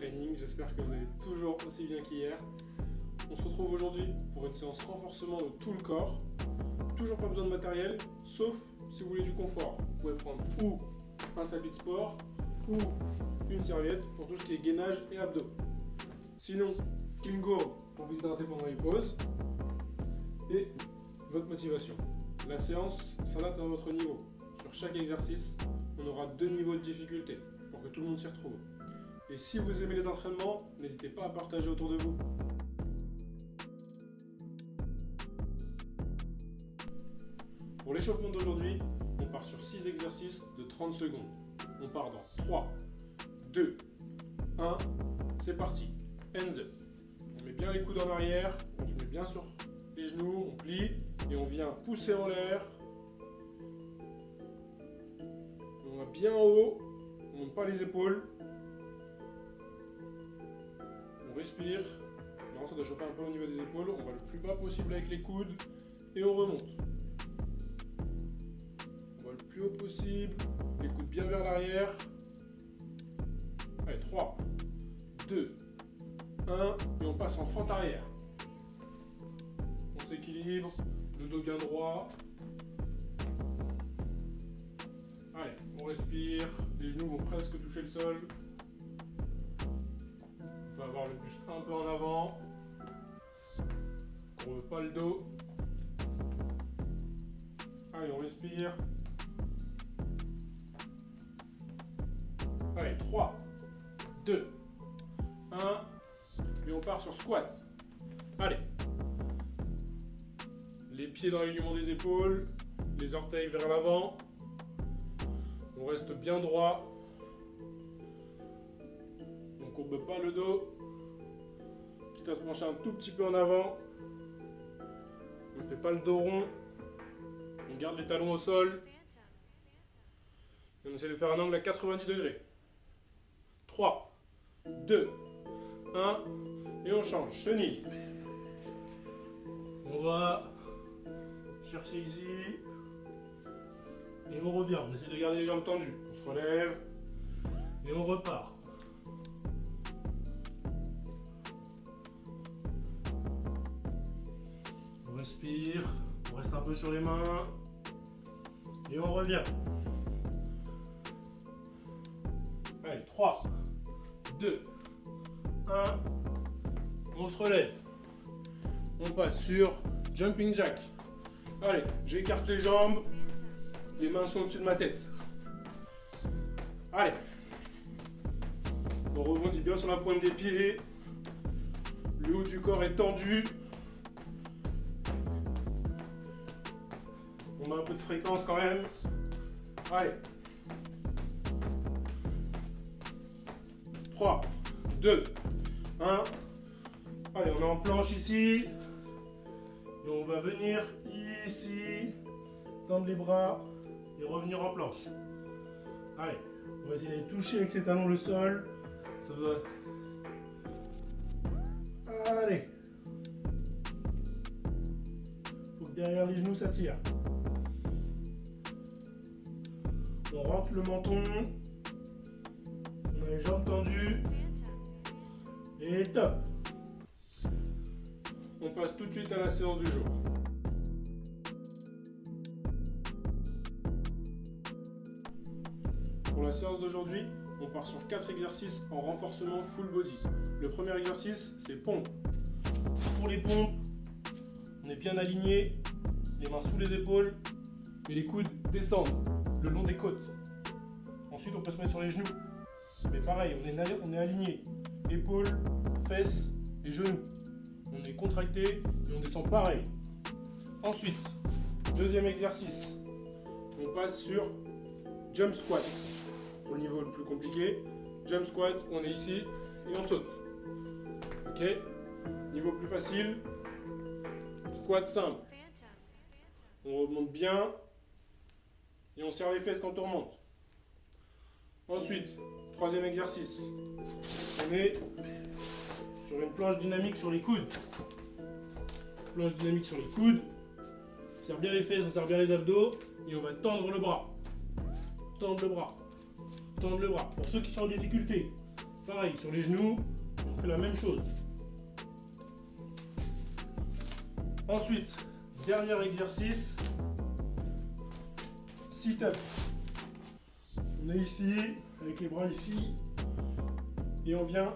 training. J'espère que vous allez toujours aussi bien qu'hier. On se retrouve aujourd'hui pour une séance renforcement de tout le corps. Toujours pas besoin de matériel, sauf si vous voulez du confort. Vous pouvez prendre ou un tapis de sport ou une serviette pour tout ce qui est gainage et abdos. Sinon, clean gourde pour vous hydrater pendant les pauses et votre motivation. La séance s'adapte à votre niveau. Sur chaque exercice, on aura 2 niveaux de difficulté pour que tout le monde s'y retrouve. Et si vous aimez les entraînements, n'hésitez pas à partager autour de vous. Pour l'échauffement d'aujourd'hui, on part sur 6 exercices de 30 secondes. On part dans 3, 2, 1, c'est parti. Hands up. On met bien les coudes en arrière, on se met bien sur les genoux, on plie et on vient pousser en l'air. On va bien en haut, on ne monte pas les épaules. On respire. Maintenant, ça doit chauffer un peu au niveau des épaules. On va le plus bas possible avec les coudes et on remonte. On va le plus haut possible, les coudes bien vers l'arrière. Allez, 3, 2, 1, et on passe en fente arrière. On s'équilibre, le dos bien droit. Allez, on respire, les genoux vont presque toucher le sol. On va avoir le buste un peu en avant. On ne veut pas le dos. Allez, on respire. Allez, 3, 2, 1, et on part sur squat. Allez. Les pieds dans l'alignement des épaules, les orteils vers l'avant. On reste bien droit. On ne courbe pas le dos. Quitte à se pencher un tout petit peu en avant. On ne fait pas le dos rond. On garde les talons au sol. Et on essaie de faire un angle à 90 degrés. 3, 2, 1. Et on change. Chenille. On va chercher ici. Et on revient. On essaie de garder les jambes tendues. On se relève. Et on repart. On respire. On reste un peu sur les mains. Et on revient. Allez, 3, 2, 1. On se relève. On passe sur jumping jack. Allez, j'écarte les jambes. Les mains sont au-dessus de ma tête. Allez. On rebondit bien sur la pointe des pieds. Le haut du corps est tendu. On a un peu de fréquence quand même. Allez. 3, 2, 1. Allez, on est en planche ici. Et on va venir ici. Tendre les bras. Et revenir en planche. Allez, on va essayer d'aller toucher avec ses talons le sol. Ça doit... Allez. Faut que derrière les genoux ça tire. On rentre le menton. On a les jambes tendues. Et top. On passe tout de suite à la séance du jour. Pour la séance d'aujourd'hui, on part sur 4 exercices en renforcement full body. Le premier exercice, c'est pompe. Pour les pompes, on est bien aligné, les mains sous les épaules et les coudes descendent le long des côtes. Ensuite, on peut se mettre sur les genoux. Mais pareil, on est aligné. Épaules, fesses et genoux. On est contracté et on descend pareil. Ensuite, deuxième exercice, on passe sur jump squat. Pour le niveau le plus compliqué, jump squat, on est ici et on saute. Ok. Niveau plus facile, squat simple. On remonte bien et on serre les fesses quand on remonte. Ensuite, troisième exercice, on est sur une planche dynamique sur les coudes. Planche dynamique sur les coudes. On serre bien les fesses, on serre bien les abdos et on va tendre le bras. Tendre le bras. Tendre le bras. Pour ceux qui sont en difficulté, Pareil, sur les genoux, on fait la même chose. Ensuite, dernier exercice, sit-up. On est ici, avec les bras ici, et on vient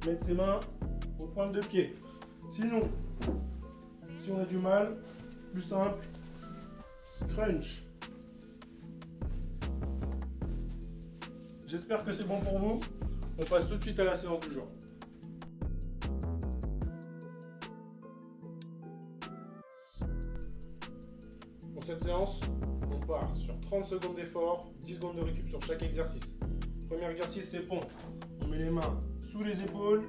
mettre ses mains aux pointes de pied. Sinon, si on a du mal, plus simple, crunch. J'espère que c'est bon pour vous. On passe tout de suite à la séance du jour. Pour cette séance, on part sur 30 secondes d'effort, 10 secondes de récup sur chaque exercice. Premier exercice, c'est pompe. On met les mains sous les épaules,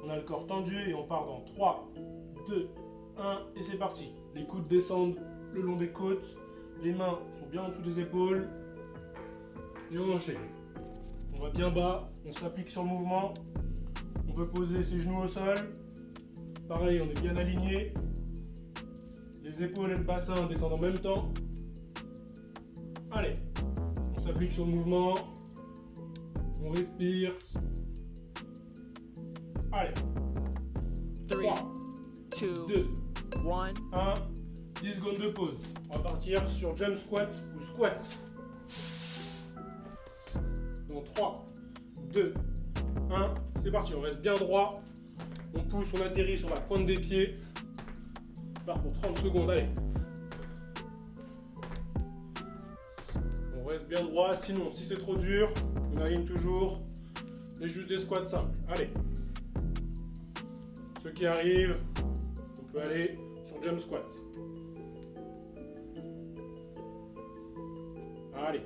on a le corps tendu et on part dans 3, 2, 1 et c'est parti. Les coudes descendent le long des côtes, les mains sont bien en dessous des épaules et on enchaîne. On va bien bas, on s'applique sur le mouvement, on peut poser ses genoux au sol. Pareil, on est bien aligné. Les épaules et le bassin descendent en même temps. Allez, on s'applique sur le mouvement, on respire. Allez, 3, 2, 1, 10 secondes de pause. On va partir sur jump squat ou squat. Donc 3, 2, 1, c'est parti. On reste bien droit. On pousse, on atterrit sur la pointe des pieds. On part pour 30 secondes, allez. On reste bien droit, sinon si c'est trop dur, on aligne toujours. Et juste des squats simples. Allez. Ceux qui arrivent, on peut aller sur jump squat. Allez.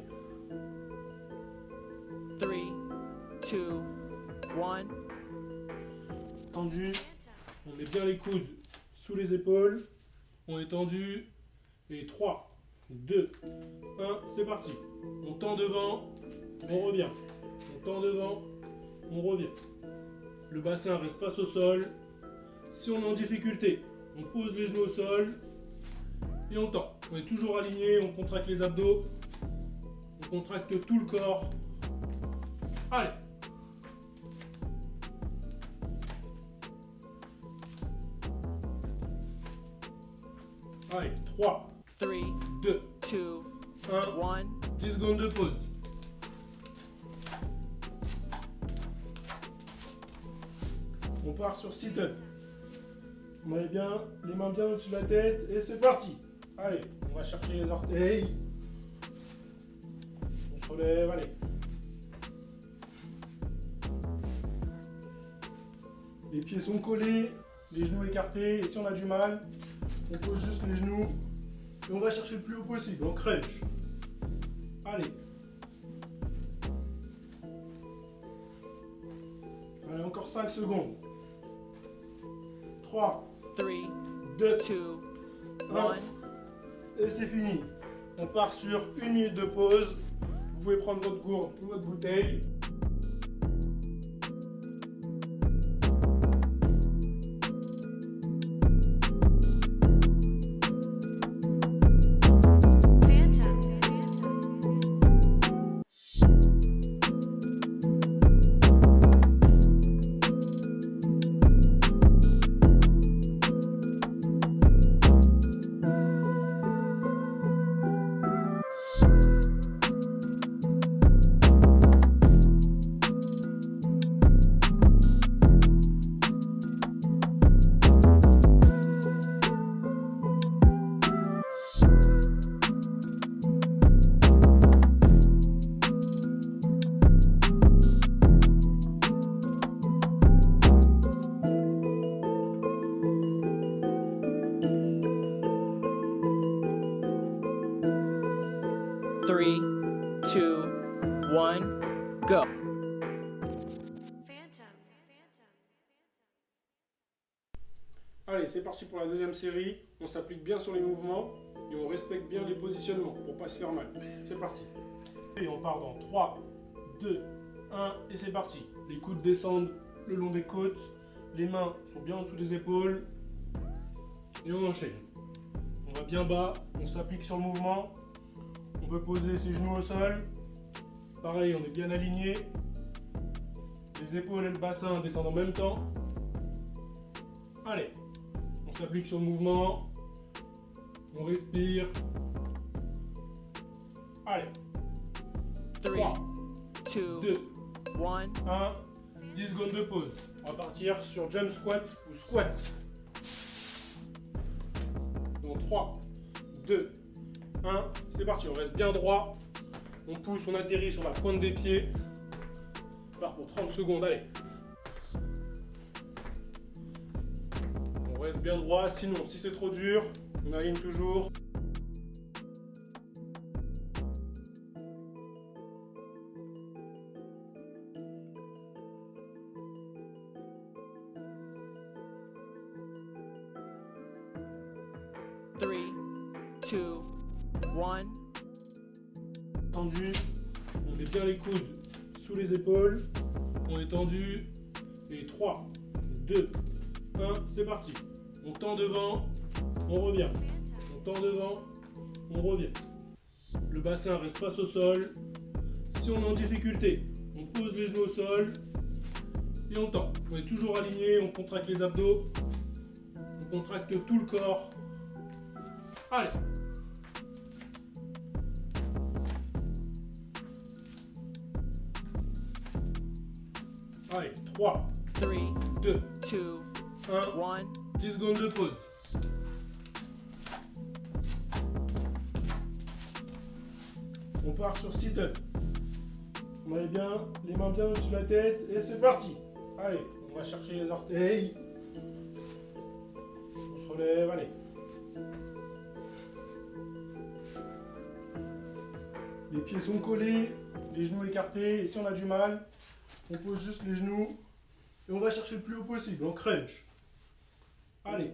3, 2, 1. Tendu. On met bien les coudes sous les épaules. On est tendu. Et 3, 2, 1, c'est parti. On tend devant, on revient. On tend devant, on revient. Le bassin reste face au sol. Si on est en difficulté, on pose les genoux au sol et on tend. On est toujours aligné, on contracte les abdos, on contracte tout le corps. Allez. Allez, 3, 3, 2, 2, 1, 1. 10 secondes de pause. On part sur sit-up. On met bien les mains bien au-dessus de la tête et c'est parti. Allez, on va chercher les orteils. On se relève, allez. Les pieds sont collés, les genoux écartés et si on a du mal, on pose juste les genoux et on va chercher le plus haut possible, on crunch. Allez. Allez, encore 5 secondes. 3, 3, 2, 2, 1. 1. Et c'est fini. On part sur 1 minute de pause. Vous pouvez prendre votre gourde ou votre bouteille. Three, two, one, go. Allez, c'est parti pour la deuxième série. On s'applique bien sur les mouvements et on respecte bien les positionnements pour pas se faire mal. C'est parti. Et on part dans 3, 2, 1 et c'est parti. Les coudes descendent le long des côtes. Les mains sont bien en dessous des épaules. Et on enchaîne. On va bien bas, on s'applique sur le mouvement. On peut poser ses genoux au sol. Pareil, on est bien aligné. Les épaules et le bassin descendent en même temps. Allez, on s'applique sur le mouvement. On respire. Allez. 3, 2, 2, 1. 1. 10 secondes de pause. On va partir sur jump squat ou squat. Donc 3, 2, 1. C'est parti, on reste bien droit. On pousse, on atterrit sur la pointe des pieds. On part pour 30 secondes, allez. On reste bien droit, sinon si c'est trop dur, on aligne toujours. Three, 2, 1. Tendu, on met bien les coudes sous les épaules, on est tendu, et 3, 2, 1, c'est parti. On tend devant, on revient. On tend devant, on revient. Le bassin reste face au sol. Si on est en difficulté, on pose les genoux au sol et on tend. On est toujours aligné, on contracte les abdos, on contracte tout le corps. Allez. Allez, 3, 3, 2, 2, 1, 1. 10 secondes de pause. On part sur sit-up. On met bien les mains bien au-dessus de la tête et c'est parti. Allez, on va chercher les orteils. On se relève, allez. Les pieds sont collés, les genoux écartés. Et si on a du mal, on pose juste les genoux et on va chercher le plus haut possible en crunch. Allez.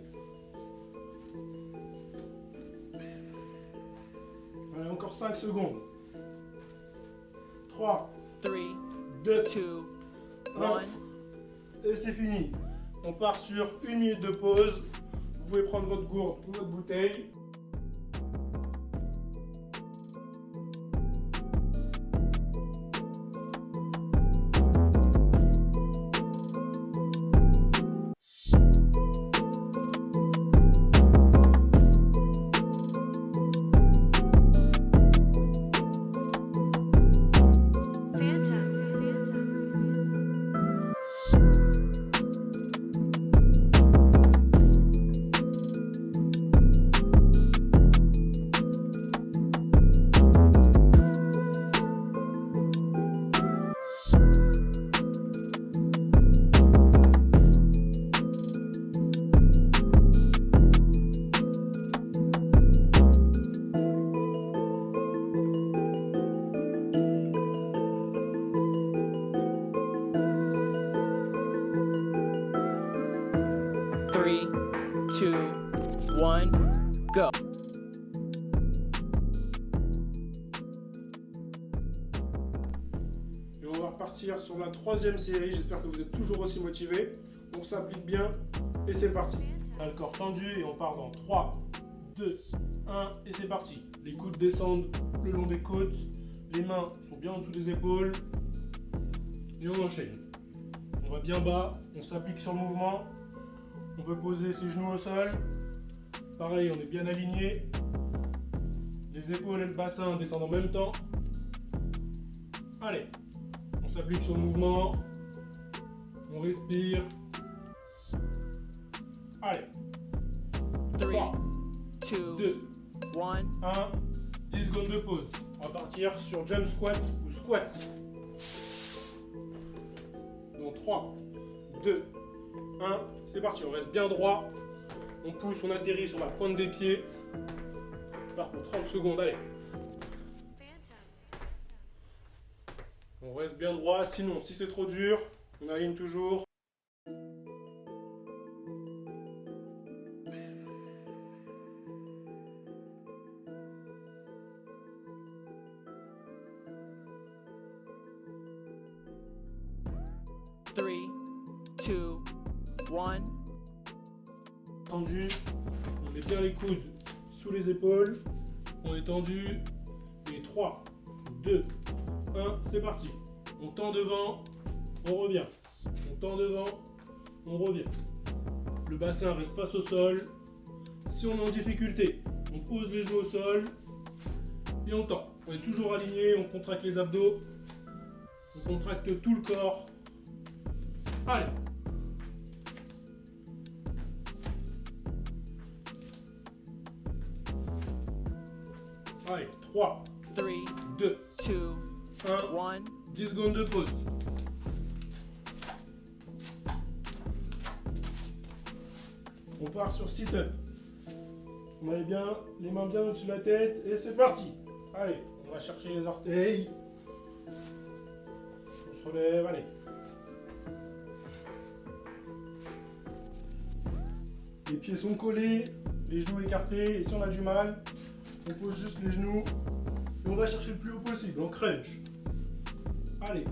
Allez, encore 5 secondes. 3, 3, 2, 2, 1. 1. Et c'est fini. On part sur 1 minute de pause. Vous pouvez prendre votre gourde ou votre bouteille. Three, 2, 1, go. Et on va repartir sur la 3e série. J'espère que vous êtes toujours aussi motivés. On s'applique bien et c'est parti. On a le corps tendu et on part dans 3, 2, 1 et c'est parti. Les coudes descendent le long des côtes. Les mains sont bien en dessous des épaules. Et on enchaîne. On va bien bas. On s'applique sur le mouvement. On peut poser ses genoux au sol. Pareil, on est bien aligné. Les épaules et le bassin descendent en même temps. Allez, on s'applique sur le mouvement. On respire. Allez, 3, 2, 2, 1. 1. 10 secondes de pause. On va partir sur jump squat ou squat. Donc 3, 2, 1. C'est parti, on reste bien droit. On pousse, on atterrit sur la pointe des pieds. On part pour 30 secondes, allez. On reste bien droit, sinon si c'est trop dur, on aligne toujours. Three, 2, 1. Tendu, on met bien les coudes sous les épaules, on est tendu, et 3, 2, 1, c'est parti. On tend devant, on revient. On tend devant, on revient. Le bassin reste face au sol. Si on est en difficulté, on pose les genoux au sol et on tend. On est toujours aligné, on contracte les abdos, on contracte tout le corps. Allez. Allez, 3, 3, 2, 2, 1, 1. 10 secondes de pause. On part sur sit-up. On met bien les mains bien au-dessus de la tête et c'est parti. Allez, on va chercher les orteils. On se relève, allez. Les pieds sont collés, les genoux écartés et si on a du mal, on pose juste les genoux et on va chercher le plus haut possible, on crunch. Allez.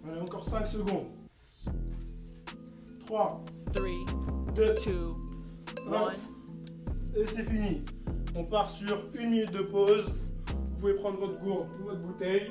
Allez, encore 5 secondes. 3, 3, 2, 2, 1. 1. Et c'est fini. On part sur 1 minute de pause. Vous pouvez prendre votre gourde ou votre bouteille.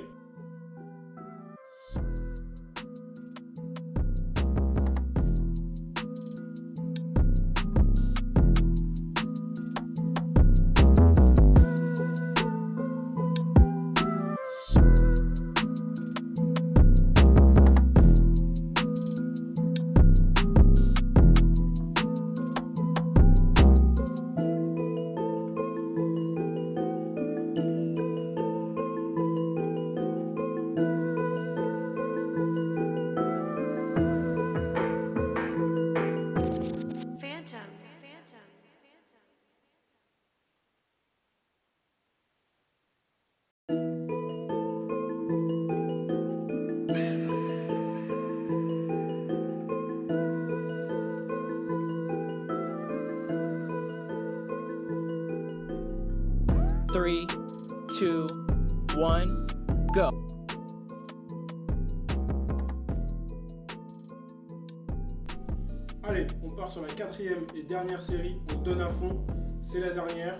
Phantom. 3, 2, 1, go. Allez, on part sur la 4e et dernière série. On se donne à fond. C'est la dernière.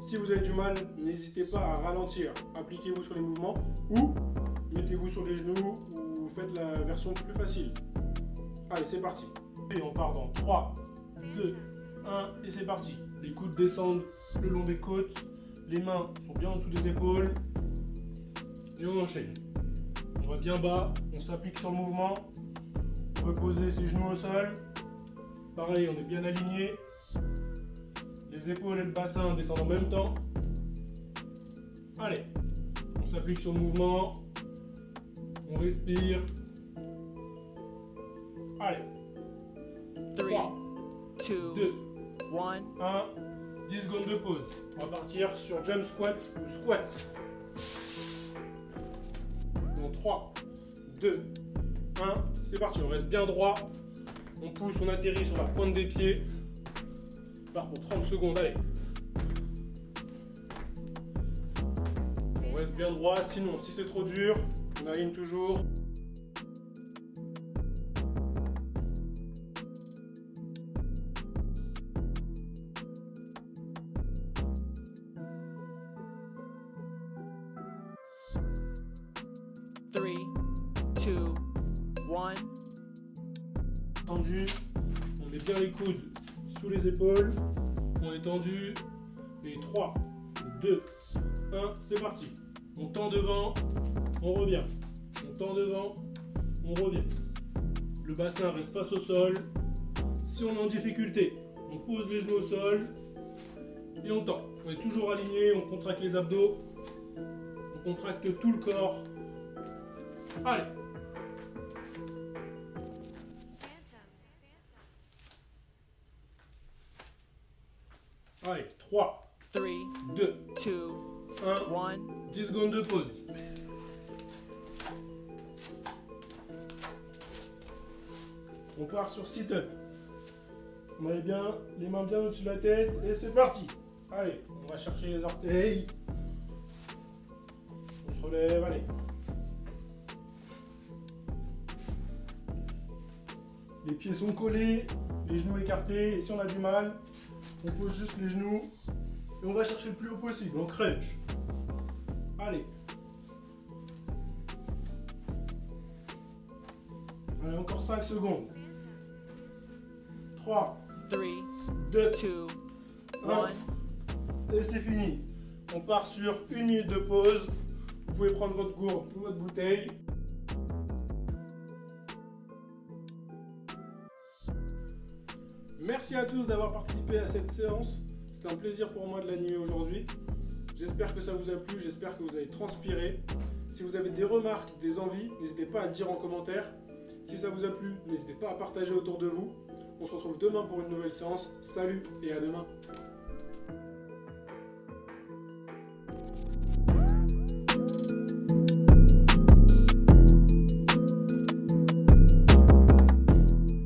Si vous avez du mal, n'hésitez pas à ralentir. Appliquez-vous sur les mouvements ou mettez-vous sur les genoux ou faites la version plus facile. Allez, c'est parti. Et on part dans 3, 2, 1 et c'est parti. Les coudes descendent le long des côtes. Les mains sont bien en dessous des épaules. Et on enchaîne. On va bien bas. On s'applique sur le mouvement. On peut poser ses genoux au sol. Pareil, on est bien aligné. Les épaules et le bassin descendent en même temps. Allez, on s'applique sur le mouvement. On respire. Allez, 3, 2, 2, 1. 1, 10 secondes de pause. On va partir sur jump squat ou squat. Dans 3, 2, 1, c'est parti. On reste bien droit. On pousse, on atterrit sur la pointe des pieds. On part pour 30 secondes, allez. On reste bien droit, sinon si c'est trop dur, on aligne toujours. Three, 2, 1. Tendu, on met bien les coudes sous les épaules, on est tendu, et 3, 2, 1, c'est parti. On tend devant, on revient. On tend devant, on revient. Le bassin reste face au sol. Si on est en difficulté, on pose les genoux au sol et on tend. On est toujours aligné, on contracte les abdos, on contracte tout le corps. Allez. Allez, 3, 3, 2, 2, 1, 1. 10 secondes de pause. On part sur sit-up. On met bien les mains bien au-dessus de la tête et c'est parti. Allez, on va chercher les orteils. On se relève, allez. Les pieds sont collés, les genoux écartés et si on a du mal, on pose juste les genoux et on va chercher le plus haut possible, on crunch. Allez. Allez, encore 5 secondes. 3, 3, 2, 2, 1. 1. Et c'est fini. On part sur 1 minute de pause. Vous pouvez prendre votre gourde ou votre bouteille. Merci à tous d'avoir participé à cette séance. C'était un plaisir pour moi de l'animer aujourd'hui. J'espère que ça vous a plu, j'espère que vous avez transpiré. Si vous avez des remarques, des envies, n'hésitez pas à le dire en commentaire. Si ça vous a plu, n'hésitez pas à partager autour de vous. On se retrouve demain pour une nouvelle séance. Salut et à demain.